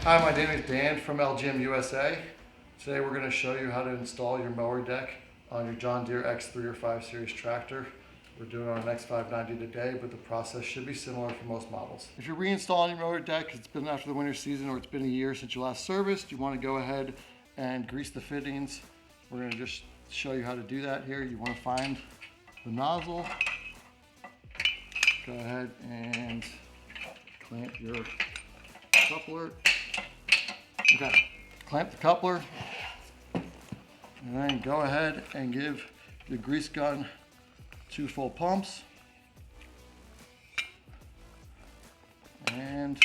Hi, my name is Dan from LGM USA. Today we're going to show you how to install your mower deck on your John Deere X3 or 5 series tractor. We're doing it on an X590 today, but the process should be similar for most models. If you're reinstalling your mower deck, it's been after the winter season or it's been a year since you last serviced, you want to go ahead and grease the fittings. We're going to just show you how to do that here. You want to find the nozzle. Go ahead and clamp your coupler. Okay, clamp the coupler, and then go ahead and give the grease gun 2 full pumps, and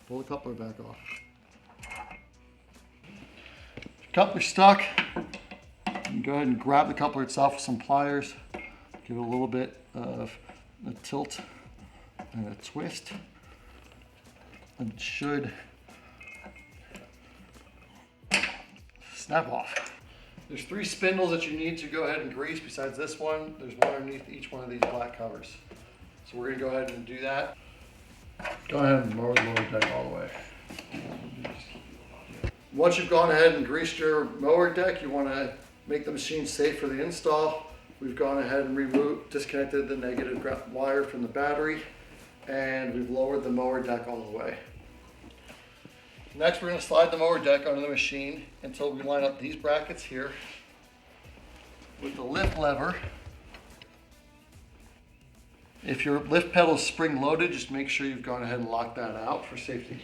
pull the coupler back off. If your coupler's stuck, you can go ahead and grab the coupler itself with some pliers, give it a little bit of a tilt and a twist, and it should snap off. There's 3 spindles that you need to go ahead and grease besides this one. There's one underneath each one of these black covers. So we're going to go ahead and do that. Go ahead and lower the mower deck all the way. Once you've gone ahead and greased your mower deck, you want to make the machine safe for the install. We've gone ahead and disconnected the negative wire from the battery, and we've lowered the mower deck all the way. Next, we're going to slide the mower deck onto the machine until we line up these brackets here with the lift lever. If your lift pedal is spring loaded, just make sure you've gone ahead and locked that out for safety.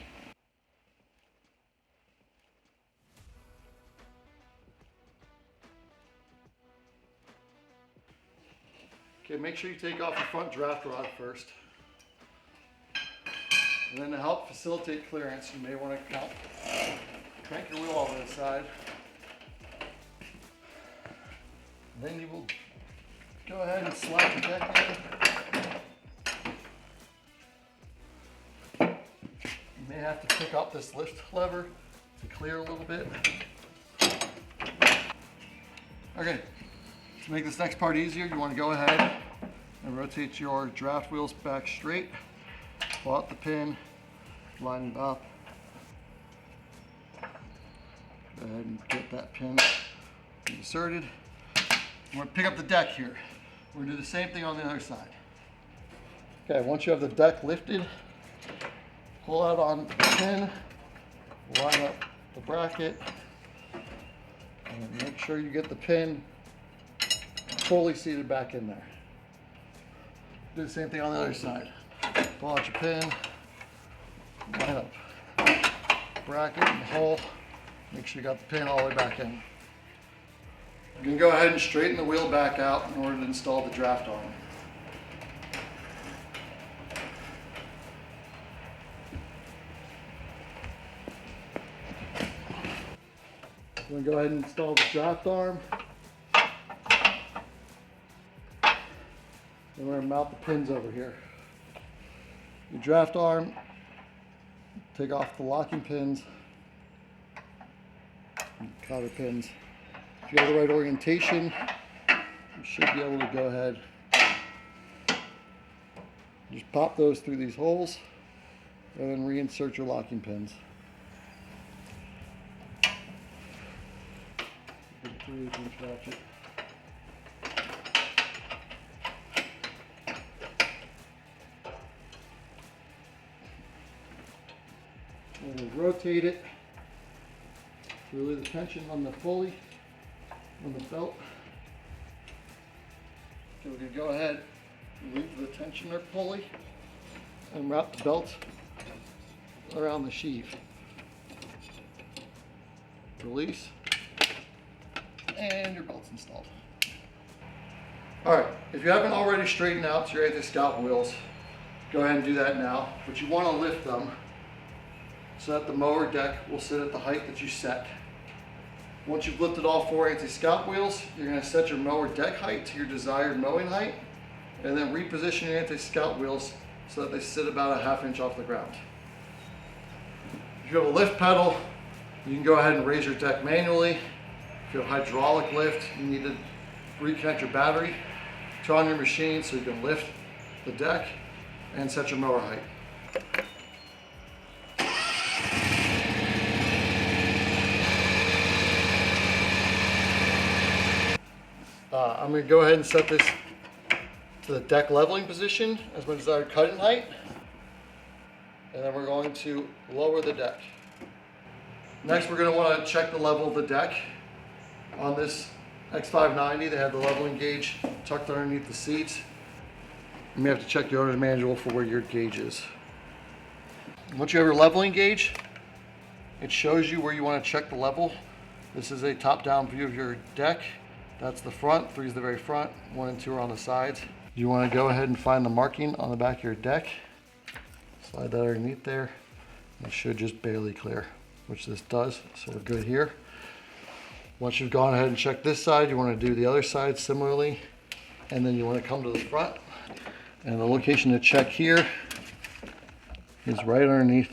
Okay, make sure you take off the front draft rod first. And then to help facilitate clearance, you may want to crank your wheel over the side. Then you will go ahead and slide the deck in. You may have to pick up this lift lever to clear a little bit. Okay, to make this next part easier, you want to go ahead and rotate your draft wheels back straight. Pull out the pin, line it up. Go ahead and get that pin inserted. We're going to pick up the deck here. We're going to do the same thing on the other side. Okay, once you have the deck lifted, pull out on the pin, line up the bracket, and make sure you get the pin fully seated back in there. Do the same thing on the other side. Pull out your pin, line up bracket and hole, make sure you got the pin all the way back in. You can go ahead and straighten the wheel back out in order to install the draft arm. We're going to go ahead and install the draft arm. And we're going to mount the pins over here. Your draft arm, take off the locking pins and cotter pins. If you have the right orientation, you should be able to go ahead. Just pop those through these holes and then reinsert your locking pins. Big 3/8" ratchet. And we'll rotate it to relieve the tension on the pulley, on the belt. So we can go ahead and relieve the tensioner pulley and wrap the belt around the sheave. Release, and your belt's installed. Alright, if you haven't already straightened out your anti-scalp wheels, go ahead and do that now, but you want to lift them so that the mower deck will sit at the height that you set. Once you've lifted all 4 anti-scalp wheels, you're going to set your mower deck height to your desired mowing height, and then reposition your anti-scalp wheels so that they sit about a ½ inch off the ground. If you have a lift pedal, you can go ahead and raise your deck manually. If you have hydraulic lift, you need to reconnect your battery, turn on your machine so you can lift the deck and set your mower height. I'm going to go ahead and set this to the deck leveling position as my desired cutting height. And then we're going to lower the deck. Next, we're going to want to check the level of the deck. On this X590, they have the leveling gauge tucked underneath the seat. You may have to check the owner's manual for where your gauge is. Once you have your leveling gauge, it shows you where you want to check the level. This is a top-down view of your deck. That's the front, 3 is the very front, 1 and 2 are on the sides. You want to go ahead and find the marking on the back of your deck. Slide that underneath there. It should just barely clear, which this does, so we're good here. Once you've gone ahead and checked this side, you want to do the other side similarly, and then you want to come to the front. And the location to check here is right underneath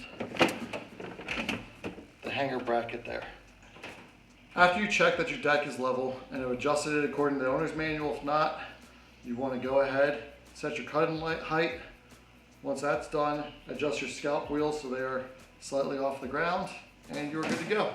the hanger bracket there. After you check that your deck is level and have adjusted it according to the owner's manual, if not, you want to go ahead, set your cutting height. Once that's done, adjust your scalp wheels so they are slightly off the ground, and you're good to go.